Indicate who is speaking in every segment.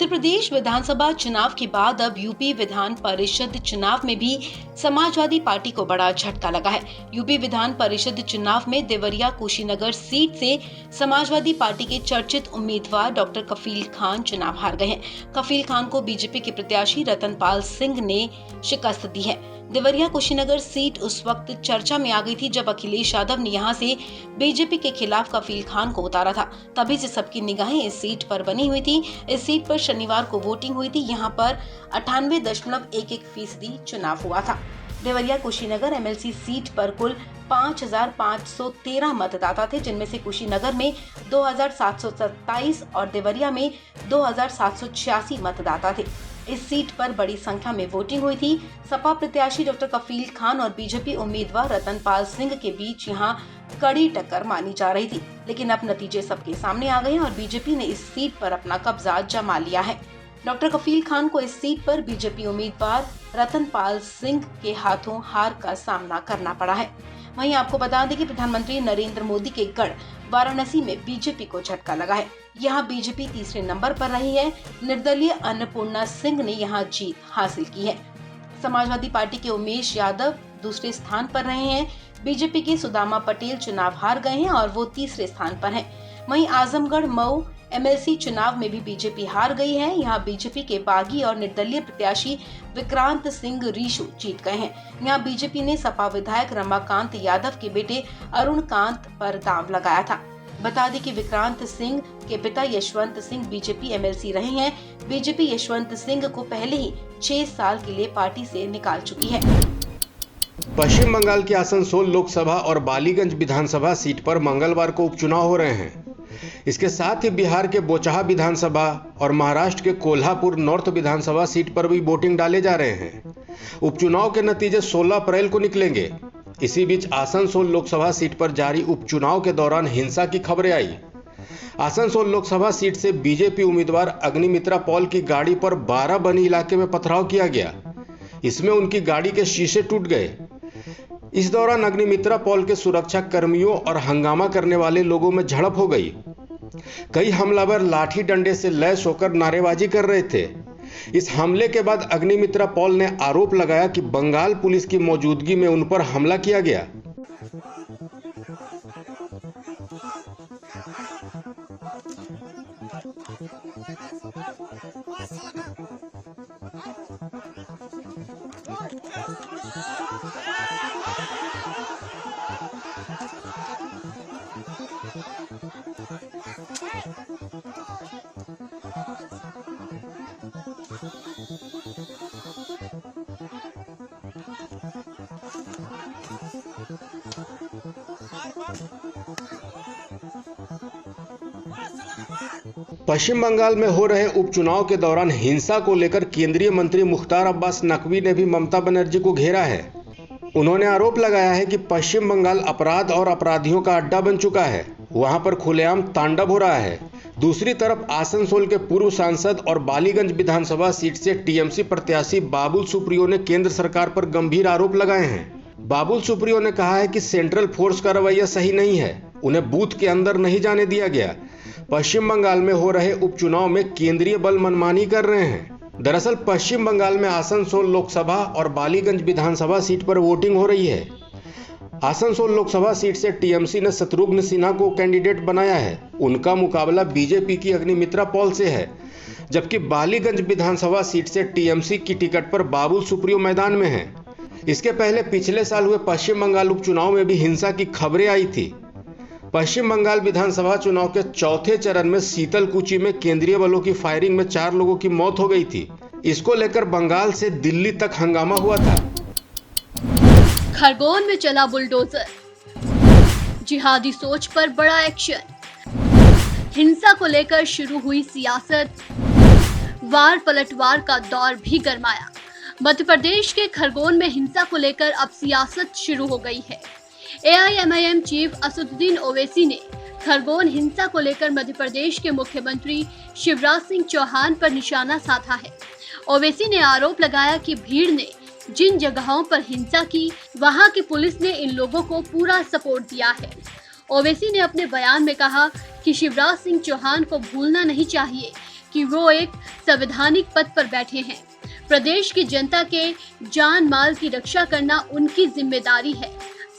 Speaker 1: उत्तर प्रदेश विधानसभा चुनाव के बाद अब यूपी विधान परिषद चुनाव में भी समाजवादी पार्टी को बड़ा झटका लगा है। यूपी विधान परिषद चुनाव में देवरिया कुशीनगर सीट से समाजवादी पार्टी के चर्चित उम्मीदवार डॉक्टर कफील खान चुनाव हार गए हैं। कफील खान को बीजेपी के प्रत्याशी रतनपाल सिंह ने शिकस्त दी है। देवरिया कुशीनगर सीट उस वक्त चर्चा में आ गई थी जब अखिलेश यादव ने यहां से बीजेपी के खिलाफ कफील खान को उतारा था। तभी से सबकी निगाहें इस सीट पर बनी हुई थी। इस सीट पर शनिवार को वोटिंग हुई थी। यहां पर 98.11% चुनाव हुआ था। देवरिया कुशीनगर एमएलसी सीट पर कुल 5,513 मतदाता थे, जिनमें से कुशीनगर में 2,727 और देवरिया में 2,786 मतदाता थे। इस सीट पर बड़ी संख्या में वोटिंग हुई थी। सपा प्रत्याशी डॉक्टर कफील खान और बीजेपी उम्मीदवार रतनपाल सिंह के बीच यहां कड़ी टक्कर मानी जा रही थी, लेकिन अब नतीजे सबके सामने आ गए हैं और बीजेपी ने इस सीट पर अपना कब्जा जमा लिया है। डॉक्टर कफील खान को इस सीट पर बीजेपी उम्मीदवार रतनपाल सिंह के हाथों हार का सामना करना पड़ा है। वहीं आपको बता दें कि प्रधानमंत्री नरेंद्र मोदी के गढ़ वाराणसी में बीजेपी को झटका लगा है। यहाँ बीजेपी तीसरे नंबर पर रही है। निर्दलीय अन्नपूर्णा सिंह ने यहाँ जीत हासिल की है। समाजवादी पार्टी के उमेश यादव दूसरे स्थान पर रहे हैं। बीजेपी के सुदामा पटेल चुनाव हार गए हैं और वो तीसरे स्थान पर हैं। वहीं आजमगढ़ मऊ एमएलसी चुनाव में भी बीजेपी हार गई है। यहाँ बीजेपी के बागी और निर्दलीय प्रत्याशी विक्रांत सिंह रीशु जीत गए हैं। यहाँ बीजेपी ने सपा विधायक रमाकांत यादव के बेटे अरुण कांत पर दांव लगाया था। बता दें कि विक्रांत सिंह के पिता यशवंत सिंह बीजेपी एमएलसी रहे हैं। बीजेपी यशवंत सिंह को पहले ही 6 साल के लिए पार्टी से निकाल चुकी है।
Speaker 2: पश्चिम बंगाल की आसनसोल लोकसभा और बालीगंज विधानसभा सीट पर मंगलवार को उपचुनाव हो रहे हैं। इसके साथ ही बिहार के बोचहा विधानसभा और महाराष्ट्र के कोल्हापुर नॉर्थ विधानसभा सीट पर भी वोटिंग डाले जा रहे हैं। उपचुनाव के नतीजे 16 अप्रैल को निकलेंगे। इसी बीच आसनसोल लोकसभा सीट पर जारी उपचुनाव के दौरान हिंसा की खबरें आई। आसनसोल लोकसभा सीट से बीजेपी उम्मीदवार अग्निमित्रा पॉल की गाड़ी पर 12 बनी इलाके में पथराव किया गया। इसमें उनकी गाड़ी के शीशे टूट गए। इस दौरान अग्निमित्रा पॉल के सुरक्षा कर्मियों और हंगामा करने वाले लोगों में झड़प हो गई। कई हमलावर लाठी डंडे से लैस होकर नारेबाजी कर रहे थे। इस हमले के बाद अग्निमित्रा पॉल ने आरोप लगाया कि बंगाल पुलिस की मौजूदगी में उन पर हमला किया गया। पश्चिम बंगाल में हो रहे उपचुनाव के दौरान हिंसा को लेकर केंद्रीय मंत्री मुख्तार अब्बास नकवी ने भी ममता बनर्जी को घेरा है। उन्होंने आरोप लगाया है कि पश्चिम बंगाल अपराध और अपराधियों का अड्डा बन चुका है। वहां पर खुलेआम तांडव हो रहा है। दूसरी तरफ आसनसोल के पूर्व सांसद और बालीगंज विधानसभा सीट से टीएमसी प्रत्याशी बाबुल सुप्रियो ने केंद्र सरकार पर गंभीर आरोप लगाए हैं। बाबुल सुप्रियो ने कहा है कि सेंट्रल फोर्स का रवैया सही नहीं है। उन्हें बूथ के अंदर नहीं जाने दिया गया। पश्चिम बंगाल में हो रहे उपचुनाव में केंद्रीय बल मनमानी कर रहे हैं। दरअसल पश्चिम बंगाल में आसनसोल लोकसभा और बालीगंज विधानसभा सीट पर वोटिंग हो रही है। आसनसोल लोकसभा सीट से टीएमसी ने शत्रुघ्न सिन्हा को कैंडिडेट बनाया है। उनका मुकाबला बीजेपी की अग्निमित्रा पॉल से है, जबकि बालीगंज विधानसभा सीट से टीएमसी की टिकट पर बाबुल सुप्रियो मैदान में है। इसके पहले पिछले साल हुए पश्चिम बंगाल उपचुनाव में भी हिंसा की खबरें आई थी। पश्चिम बंगाल विधानसभा चुनाव के चौथे चरण में शीतलकुची में केंद्रीय बलों की फायरिंग में 4 लोगों की मौत हो गई थी। इसको लेकर बंगाल से दिल्ली तक हंगामा हुआ था।
Speaker 3: खरगोन में चला बुलडोजर, जिहादी सोच पर बड़ा एक्शन। हिंसा को लेकर शुरू हुई सियासत, वार पलटवार का दौर भी गरमाया। मध्य प्रदेश के खरगोन में हिंसा को लेकर अब सियासत शुरू हो गई है। एआईएमआईएम चीफ असदुद्दीन ओवैसी ने खरगोन हिंसा को लेकर मध्य प्रदेश के मुख्यमंत्री शिवराज सिंह चौहान पर निशाना साधा है। ओवैसी ने आरोप लगाया कि भीड़ ने जिन जगहों पर हिंसा की, वहां की पुलिस ने इन लोगों को पूरा सपोर्ट दिया है। ओवैसी ने अपने बयान में कहा कि शिवराज सिंह चौहान को भूलना नहीं चाहिए कि वो एक संवैधानिक पद पर बैठे हैं। प्रदेश की जनता के जान माल की रक्षा करना उनकी जिम्मेदारी है।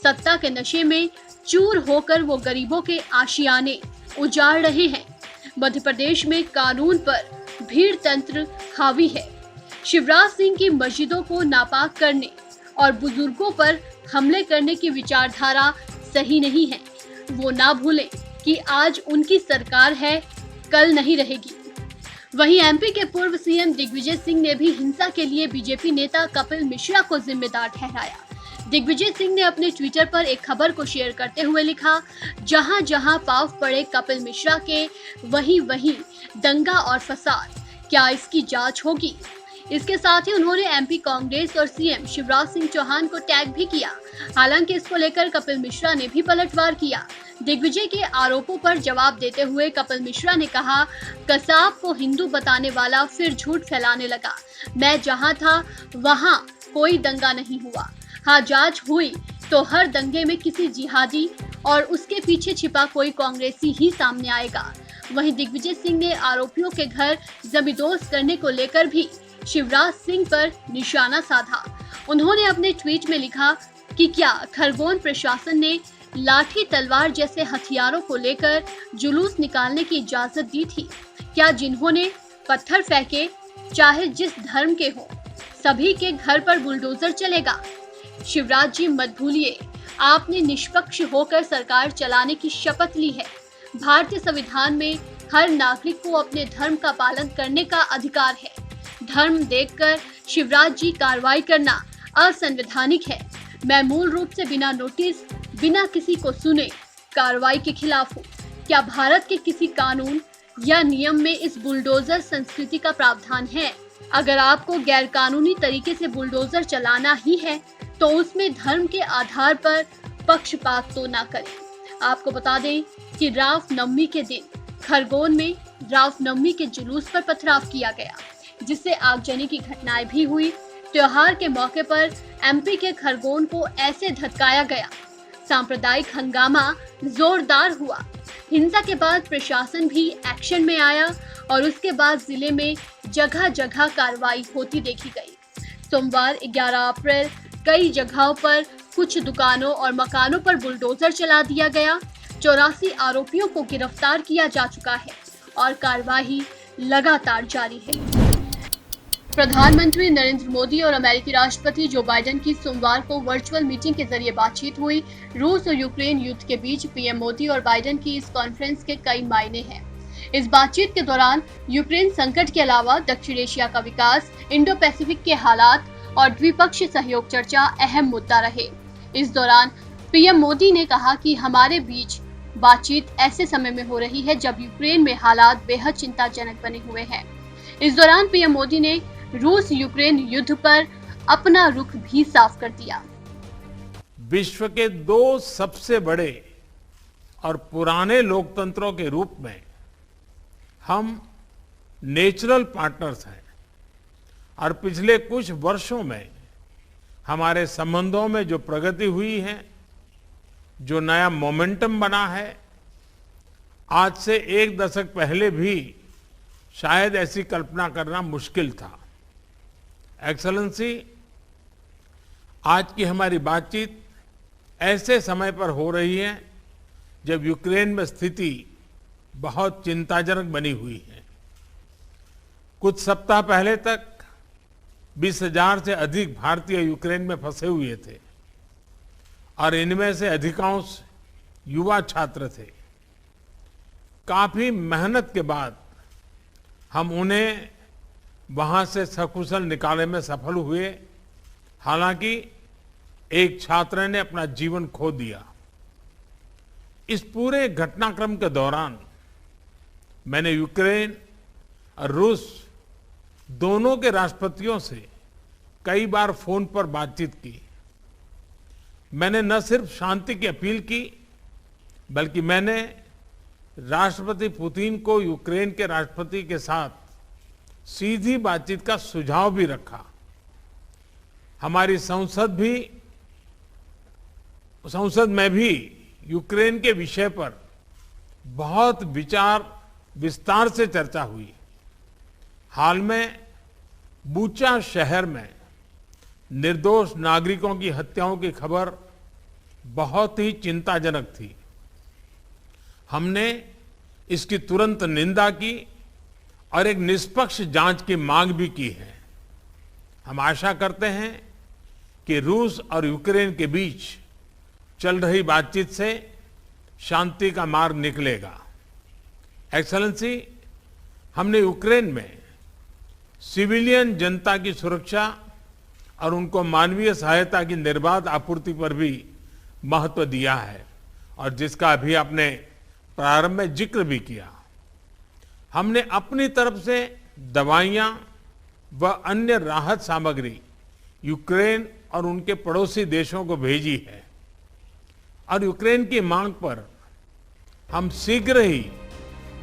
Speaker 3: सत्ता के नशे में चूर होकर वो गरीबों के आशियाने उजाड़ रहे हैं। मध्य प्रदेश में कानून पर भीड़ तंत्र हावी है। शिवराज सिंह की मस्जिदों को नापाक करने और बुजुर्गों पर हमले करने की विचारधारा सही नहीं है। वो ना भूलें कि आज उनकी सरकार है, कल नहीं रहेगी। वहीं एमपी के पूर्व सीएम दिग्विजय सिंह ने भी हिंसा के लिए बीजेपी नेता कपिल मिश्रा को जिम्मेदार ठहराया। दिग्विजय सिंह ने अपने ट्विटर पर एक खबर को शेयर करते हुए लिखा, जहां जहां पांव पड़े कपिल मिश्रा के, वहीं वहीं दंगा और फसाद, क्या इसकी जांच होगी? इसके साथ ही उन्होंने एमपी कांग्रेस और सीएम शिवराज सिंह चौहान को टैग भी किया। हालांकि इसको लेकर कपिल मिश्रा ने भी पलटवार किया। दिग्विजय के आरोपों पर जवाब देते हुए कपिल मिश्रा ने कहा, कसाब को हिंदू बताने वाला फिर झूठ फैलाने लगा। मैं जहां था वहां कोई दंगा नहीं हुआ। हाँ, जांच हुई तो हर दंगे में किसी जिहादी और उसके पीछे छिपा कोई कांग्रेसी ही सामने आएगा। वहीं दिग्विजय सिंह ने आरोपियों के घर जमींदोज करने को लेकर भी शिवराज सिंह पर निशाना साधा। उन्होंने अपने ट्वीट में लिखा कि क्या खरगोन प्रशासन ने लाठी तलवार जैसे हथियारों को लेकर जुलूस निकालने की इजाजत दी थी? क्या जिन्होंने पत्थर फेंके, चाहे जिस धर्म के हो, सभी के घर पर बुलडोजर चलेगा? शिवराज जी मत भूलिए, आपने निष्पक्ष होकर सरकार चलाने की शपथ ली है। भारतीय संविधान में हर नागरिक को अपने धर्म का पालन करने का अधिकार है। धर्म देखकर शिवराज जी कार्रवाई करना असंवैधानिक है। मैं मूल रूप से बिना नोटिस, बिना किसी को सुने कार्रवाई के खिलाफ हूँ। क्या भारत के किसी कानून या नियम में इस बुलडोजर संस्कृति का प्रावधान है? अगर आपको गैर कानूनी तरीके से बुलडोजर चलाना ही है तो उसमें धर्म के आधार पर पक्षपात तो ना करें। आपको बता दें कि रामनवमी के दिन खरगोन में रामनवमी के जुलूस पर पथराव किया गया, जिससे आगजनी की घटनाएं भी हुई। त्योहार के मौके पर एमपी के खरगोन को ऐसे धत्काया गया। सांप्रदायिक हंगामा जोरदार हुआ। हिंसा के बाद प्रशासन भी एक्शन में आया और उसके बाद जिले में जगह जगह कार्रवाई होती देखी गई। सोमवार 11 अप्रैल कई जगहों पर कुछ दुकानों और मकानों पर बुलडोजर चला दिया गया। 84 आरोपियों को गिरफ्तार किया जा चुका है और कार्रवाई लगातार जारी है। प्रधानमंत्री नरेंद्र मोदी और अमेरिकी राष्ट्रपति जो बाइडेन की सोमवार को वर्चुअल मीटिंग के जरिए बातचीत हुई। रूस और यूक्रेन युद्ध के बीच पीएम मोदी और बाइडेन की इस कॉन्फ्रेंस के कई मायने हैं। इस बातचीत के दौरान यूक्रेन संकट के अलावा दक्षिण एशिया का विकास, इंडो पैसिफिक के हालात और द्विपक्षीय सहयोग चर्चा अहम मुद्दा रहे। इस दौरान पीएम मोदी ने कहा कि हमारे बीच बातचीत ऐसे समय में हो रही है जब यूक्रेन में हालात बेहद चिंताजनक बने हुए हैं। इस दौरान पीएम मोदी ने रूस यूक्रेन युद्ध पर अपना रुख भी साफ कर दिया।
Speaker 4: विश्व के दो सबसे बड़े और पुराने लोकतंत्रों के रूप में हम नेचुरल पार्टनर्स हैं और पिछले कुछ वर्षों में हमारे संबंधों में जो प्रगति हुई है, जो नया मोमेंटम बना है, आज से एक दशक पहले भी शायद ऐसी कल्पना करना मुश्किल था। एक्सेलेंसी, आज की हमारी बातचीत ऐसे समय पर हो रही है जब यूक्रेन में स्थिति बहुत चिंताजनक बनी हुई है। कुछ सप्ताह पहले तक 20,000 से अधिक भारतीय यूक्रेन में फंसे हुए थे और इनमें से अधिकांश युवा छात्र थे। काफी मेहनत के बाद हम उन्हें वहां से सकुशल निकालने में सफल हुए। हालांकि एक छात्र ने अपना जीवन खो दिया। इस पूरे घटनाक्रम के दौरान मैंने यूक्रेन और रूस दोनों के राष्ट्रपतियों से कई बार फोन पर बातचीत की। मैंने न सिर्फ शांति की अपील की, बल्कि मैंने राष्ट्रपति पुतिन को यूक्रेन के राष्ट्रपति के साथ सीधी बातचीत का सुझाव भी रखा। हमारी संसद में भी यूक्रेन के विषय पर बहुत विचार विस्तार से चर्चा हुई। हाल में बूचा शहर में निर्दोष नागरिकों की हत्याओं की खबर बहुत ही चिंताजनक थी। हमने इसकी तुरंत निंदा की और एक निष्पक्ष जांच की मांग भी की है। हम आशा करते हैं कि रूस और यूक्रेन के बीच चल रही बातचीत से शांति का मार्ग निकलेगा। एक्सेलेंसी, हमने यूक्रेन में सिविलियन जनता की सुरक्षा और उनको मानवीय सहायता की निर्बाध आपूर्ति पर भी महत्व दिया है और जिसका अभी आपने प्रारंभ में जिक्र भी किया। हमने अपनी तरफ से दवाइयां व अन्य राहत सामग्री यूक्रेन और उनके पड़ोसी देशों को भेजी है और यूक्रेन की मांग पर हम शीघ्र ही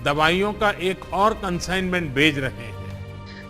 Speaker 4: दवाइयों का एक और कंसाइनमेंट भेज रहे हैं।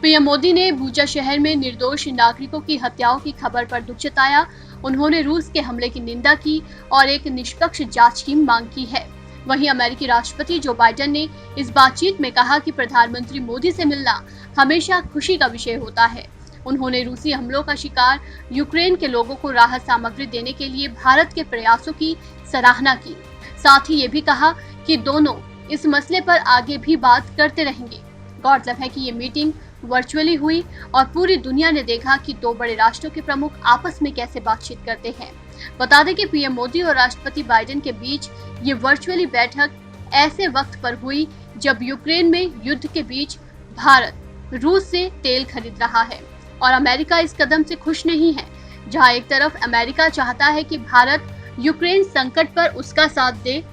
Speaker 3: पीएम मोदी ने बूचा शहर में निर्दोष नागरिकों की हत्याओं की खबर पर दुख जताया। उन्होंने रूस के हमले की निंदा की और एक निष्पक्ष जांच की मांग की है। वहीं अमेरिकी राष्ट्रपति जो बाइडेन ने इस बातचीत में कहा कि प्रधानमंत्री मोदी से मिलना हमेशा खुशी का विषय होता है। उन्होंने रूसी हमलों का शिकार यूक्रेन के लोगों को राहत सामग्री देने के लिए भारत के प्रयासों की सराहना की। साथ ही ये भी कहा कि दोनों इस मसले पर आगे भी बात करते रहेंगे। गौरतलब है कि ये मीटिंग वर्चुअली हुई और पूरी दुनिया ने देखा कि दो बड़े राष्ट्रों के प्रमुख आपस में कैसे बातचीत करते हैं। बता दें कि पीएम मोदी और राष्ट्रपति बाइडेन के बीच ये वर्चुअली बैठक ऐसे वक्त पर हुई जब यूक्रेन में युद्ध के बीच भारत रूस से तेल खरीद रहा है और अमेरिका इस कदम से खुश नहीं है। जहां एक तरफ अमेरिका चाहता है कि भारत यूक्रेन संकट पर उसका साथ दे,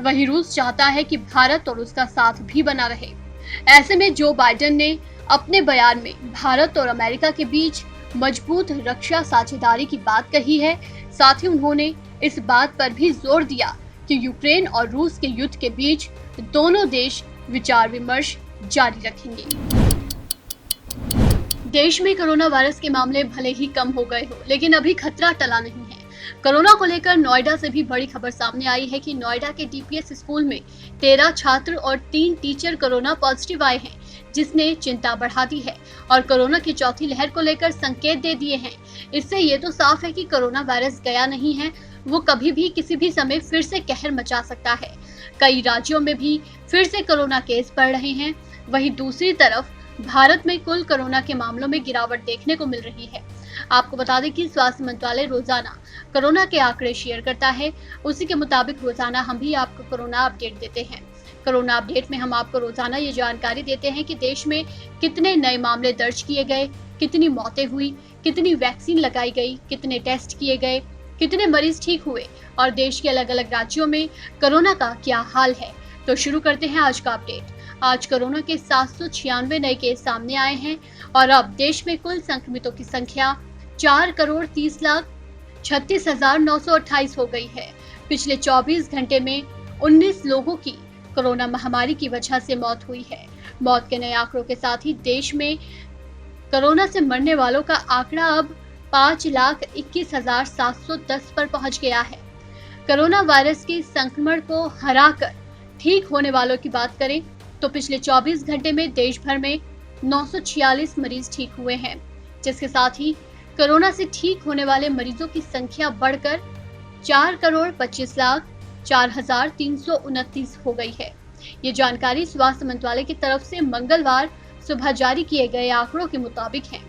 Speaker 3: वहीं रूस चाहता है कि भारत और उसका साथ भी बना रहे। ऐसे में जो बाइडेन ने अपने बयान में भारत और अमेरिका के बीच मजबूत रक्षा साझेदारी की बात कही है। साथ ही उन्होंने इस बात पर भी जोर दिया कि यूक्रेन और रूस के युद्ध के बीच दोनों देश विचार विमर्श जारी रखेंगे। देश में कोरोना वायरस के मामले भले ही कम हो गए हो, लेकिन अभी खतरा टला नहीं है। कोरोना को लेकर नोएडा से भी बड़ी खबर सामने आई है कि नोएडा के डीपीएस स्कूल में 13 छात्र और 3 टीचर कोरोना पॉजिटिव आए हैं, जिसने चिंता बढ़ा दी है और कोरोना की चौथी लहर को लेकर संकेत दे दिए हैं। इससे ये तो साफ है कि कोरोना वायरस गया नहीं है, वो कभी भी किसी भी समय फिर से कहर मचा सकता है। कई राज्यों में भी फिर से कोरोना केस बढ़ रहे हैं। वहीं दूसरी तरफ भारत में कुल कोरोना के मामलों में गिरावट देखने को मिल रही है। आपको बता दें कि स्वास्थ्य मंत्रालय रोजाना कोरोना के आंकड़े शेयर करता है। उसी के मुताबिक रोजाना हम भी आपको कोरोना अपडेट देते हैं। कोरोना अपडेट में हम आपको रोजाना ये जानकारी देते हैं कि देश में कितने नए मामले दर्ज किए गए, कितनी मौतें हुई, कितनी वैक्सीन लगाई गई, कितने टेस्ट किए गए, कितने मरीज ठीक हुए और देश के अलग अलग राज्यों में कोरोना का क्या हाल है। तो शुरू करते हैं आज का अपडेट। आज कोरोना के 796 नए केस सामने आए हैं और अब देश में कुल संक्रमितों की संख्या 4,30,36,928 हो गई है। पिछले 24 घंटे में 19 लोगों की कोरोना महामारी की वजह से मौत हुई है। मौत के नए आंकड़ों के साथ ही देश में कोरोना से मरने वालों का आंकड़ा अब 5,21,710 पर पहुंच गया है। कोरोना वायरस के संक्रमण को हराकर ठीक होने वालों की बात करें तो पिछले 24 घंटे में देश भर में 946 मरीज ठीक हुए हैं, जिसके साथ ही कोरोना से ठीक होने वाले मरीजों की संख्या बढ़कर 4,25,04,329 हो गई है। ये जानकारी स्वास्थ्य मंत्रालय की तरफ से मंगलवार सुबह जारी किए गए आंकड़ों के मुताबिक है।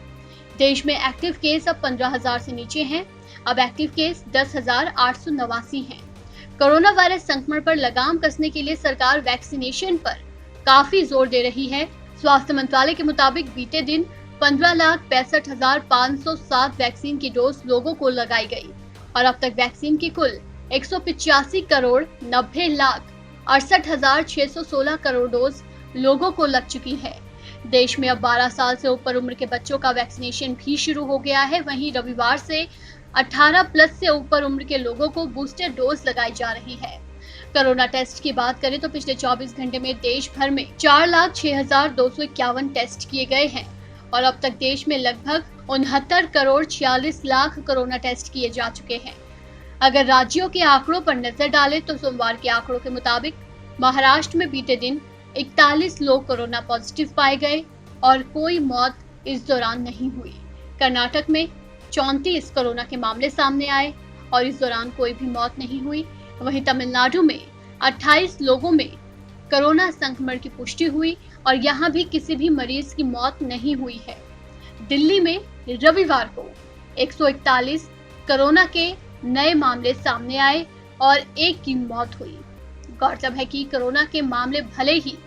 Speaker 3: देश में एक्टिव केस अब 15,000 से नीचे हैं। अब एक्टिव केस 10,889 हैं। कोरोना वायरस संक्रमण पर लगाम कसने के लिए सरकार वैक्सीनेशन पर काफी जोर दे रही है। स्वास्थ्य मंत्रालय के मुताबिक बीते दिन 15,65,507 वैक्सीन की डोज लोगों को लगाई गई और अब तक वैक्सीन की कुल 185,90,68,616 करोड़ डोज लोगों को लग चुकी है। देश में अब 12 साल से ऊपर उम्र के बच्चों का वैक्सीनेशन भी शुरू हो गया है। वहीं रविवार से 18 प्लस से ऊपर उम्र के लोगों को बूस्टर डोज लगाई जा रही है। कोरोना टेस्ट की बात करें तो पिछले 24 घंटे में देश भर में 4,06,251 टेस्ट किए गए हैं और अब तक देश में लगभग 69,46,00,000 कोरोना टेस्ट किए जा चुके हैं। अगर राज्यों के आंकड़ों पर नजर डालें तो सोमवार के आंकड़ों के मुताबिक महाराष्ट्र में बीते दिन 41 लोग कोरोना पॉजिटिव पाए गए और कोई मौत इस दौरान नहीं हुई। कर्नाटक में 34 कोरोना के मामले सामने आए और इस दौरान कोई भी मौत नहीं हुई। वहीं तमिलनाडु में 28 लोगों में कोरोना संक्रमण की पुष्टि हुई और यहाँ भी किसी भी मरीज की मौत नहीं हुई है। दिल्ली में रविवार को 141 कोरोना के नए मामले सामने आए और एक की मौत हुई। गौरतलब है कि कोरोना के मामले भले ही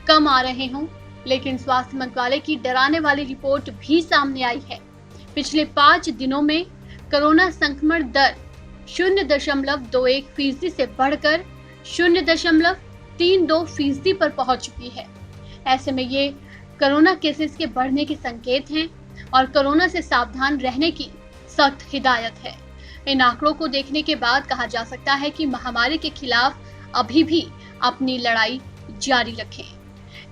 Speaker 3: कम आ रहे हों, लेकिन स्वास्थ्य मंत्रालय की डराने वाली रिपोर्ट भी सामने आई है। पिछले 5 दिनों में कोरोना संक्रमण दर 0.21% से बढ़कर 0.32% पर पहुंच चुकी है। ऐसे में ये कोरोना केसेस के बढ़ने के संकेत हैं और कोरोना से सावधान रहने की सख्त हिदायत है। इन आंकड़ों को देखने के बाद कहा जा सकता है कि महामारी के खिलाफ अभी भी अपनी लड़ाई जारी रखें।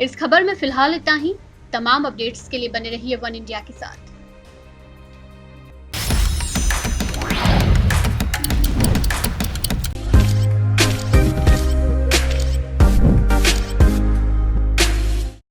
Speaker 3: इस खबर में फिलहाल इतना ही। तमाम अपडेट्स के लिए बने रहिए वन इंडिया के साथ।